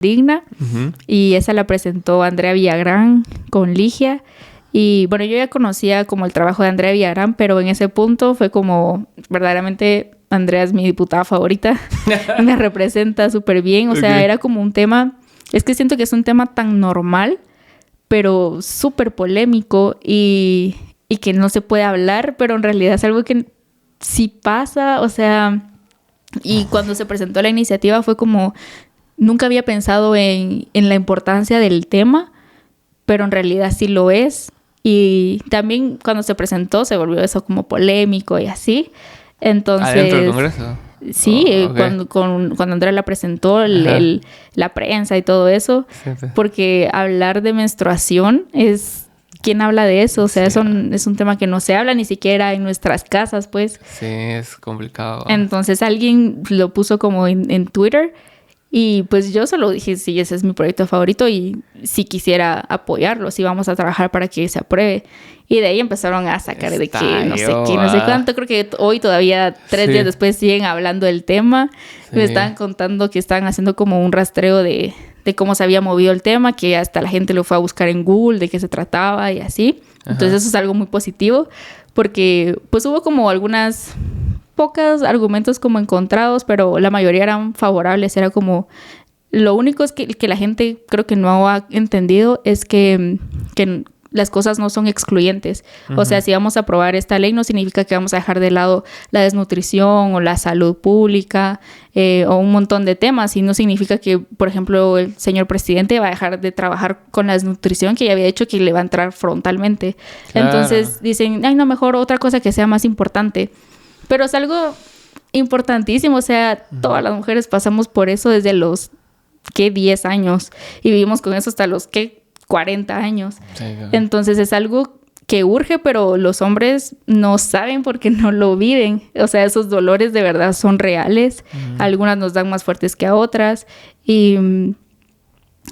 digna. Y esa la presentó Andrea Villagrán con Ligia. Y bueno, yo ya conocía como el trabajo de Andrea Villagrán, pero en ese punto fue como verdaderamente Andrea es mi diputada favorita. Me representa súper bien. O sea, era como un tema... Es que siento que es un tema tan normal, pero súper polémico y que no se puede hablar, pero en realidad es algo que sí pasa. O sea, y cuando se presentó la iniciativa fue como... Nunca había pensado en la importancia del tema, pero en realidad sí lo es. Y también cuando se presentó se volvió eso como polémico y así. Entonces... ¿Adentro del Congreso? Sí, cuando Andrea la presentó, la prensa y todo eso. Sí. Porque hablar de menstruación es... ¿Quién habla de eso? O sea, es un tema que no se habla ni siquiera en nuestras casas, pues. Sí, es complicado. Entonces alguien lo puso como en Twitter... Y pues yo solo dije, sí, ese es mi proyecto favorito y sí quisiera apoyarlo, sí vamos a trabajar para que se apruebe. Y de ahí empezaron a sacar de que no sé qué, no sé cuánto. Creo que hoy todavía 3 días después siguen hablando del tema. Sí. Me estaban contando que estaban haciendo como un rastreo de cómo se había movido el tema, que hasta la gente lo fue a buscar en Google, de qué se trataba y así. Entonces eso es algo muy positivo porque pues hubo como algunas... pocos argumentos como encontrados, pero la mayoría eran favorables. Era como... Lo único es que la gente creo que no ha entendido es que las cosas no son excluyentes. O sea, si vamos a aprobar esta ley no significa que vamos a dejar de lado la desnutrición o la salud pública o un montón de temas. Y no significa que, por ejemplo, el señor presidente va a dejar de trabajar con la desnutrición que ya había dicho que le va a entrar frontalmente. Claro. Entonces dicen, ay, no, mejor otra cosa que sea más importante. Pero es algo importantísimo. O sea, todas las mujeres pasamos por eso desde los, 10 años. Y vivimos con eso hasta los, 40 años. Sí, claro. Entonces es algo que urge, pero los hombres no saben porque no lo viven. O sea, esos dolores de verdad son reales. Algunas nos dan más fuertes que a otras. Y...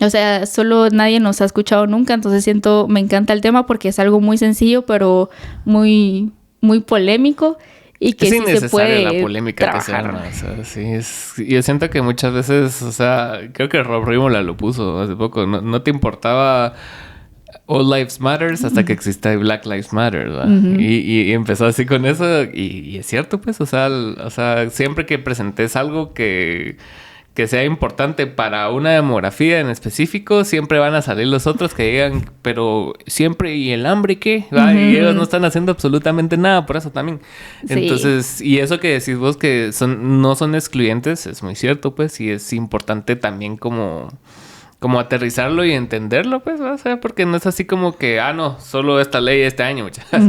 o sea, solo nadie nos ha escuchado nunca. Entonces me encanta el tema porque es algo muy sencillo, pero muy, muy polémico. Y que es sí se puede la polémica trabajar. Que se arma, o sea, sí yo siento que muchas veces, o sea, creo que Rob Rímola lo puso hace poco, no te importaba All Lives Matters hasta que exista Black Lives Matter, ¿verdad? Y empezó así con eso y es cierto, pues, o sea, siempre que presentes algo que sea importante para una demografía en específico, siempre van a salir los otros que digan, pero siempre, ¿y el hambre qué? Y ellos no están haciendo absolutamente nada por eso también. Sí. Entonces, y eso que decís vos que no son excluyentes, es muy cierto, pues, y es importante también como aterrizarlo y entenderlo, pues, o sea, porque no es así como que, no, solo esta ley este año, muchachos.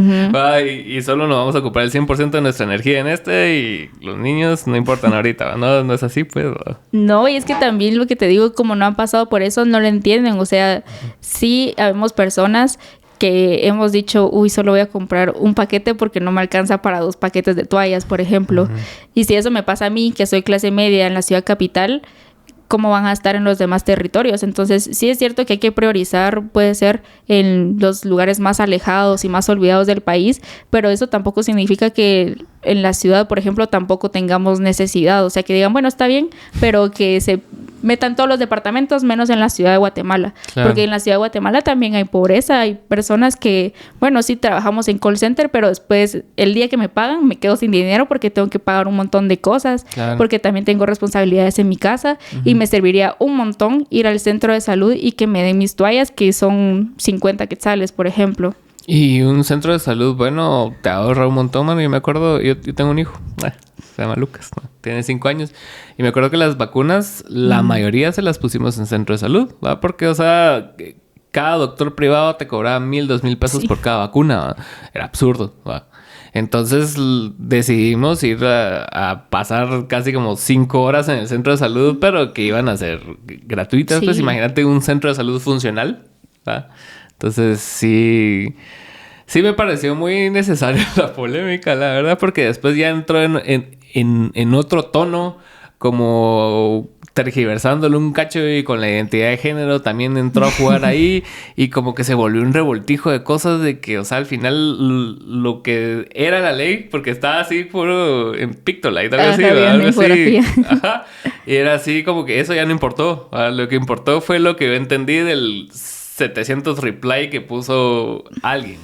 Y solo nos vamos a ocupar el 100% de nuestra energía en y los niños no importan ahorita, no es así, pues. No, y es que también lo que te digo, como no han pasado por eso, no lo entienden. O sea, sí habemos personas que hemos dicho, solo voy a comprar un paquete porque no me alcanza para 2 paquetes de toallas, por ejemplo. Y si eso me pasa a mí, que soy clase media en la ciudad capital, cómo van a estar en los demás territorios. Entonces, sí es cierto que hay que priorizar, puede ser en los lugares más alejados y más olvidados del país, pero eso tampoco significa que en la ciudad, por ejemplo, tampoco tengamos necesidad. O sea, que digan, bueno, está bien, pero que se metan todos los departamentos menos en la ciudad de Guatemala. Claro. Porque en la ciudad de Guatemala también hay pobreza, hay personas que, bueno, sí trabajamos en call center, pero después el día que me pagan me quedo sin dinero porque tengo que pagar un montón de cosas, claro. Porque también tengo responsabilidades en mi casa y me serviría un montón ir al centro de salud y que me den mis toallas, que son 50 quetzales, por ejemplo. Y un centro de salud, bueno, te ahorra un montón, mano. Yo me acuerdo, yo tengo un hijo, se llama Lucas, ¿no? Tiene 5 años. Y me acuerdo que las vacunas, la mayoría se las pusimos en centro de salud, ¿va? Porque, o sea, cada doctor privado te cobraba 1,000, 2,000 pesos por cada vacuna, ¿va? Era absurdo, ¿va? Entonces decidimos ir a pasar casi como 5 horas en el centro de salud, pero que iban a ser gratuitas. Sí. Pues imagínate un centro de salud funcional, ¿va? Entonces sí me pareció muy necesaria la polémica, la verdad, porque después ya entró en otro tono como tergiversándolo un cacho y con la identidad de género también entró a jugar ahí y como que se volvió un revoltijo de cosas de que, o sea, al final lo que era la ley, porque estaba así puro en Pictolite, algo así, ¿verdad? Algo así. Ajá. Y era así como que eso ya no importó. Lo que importó fue lo que yo entendí del 700 reply que puso alguien.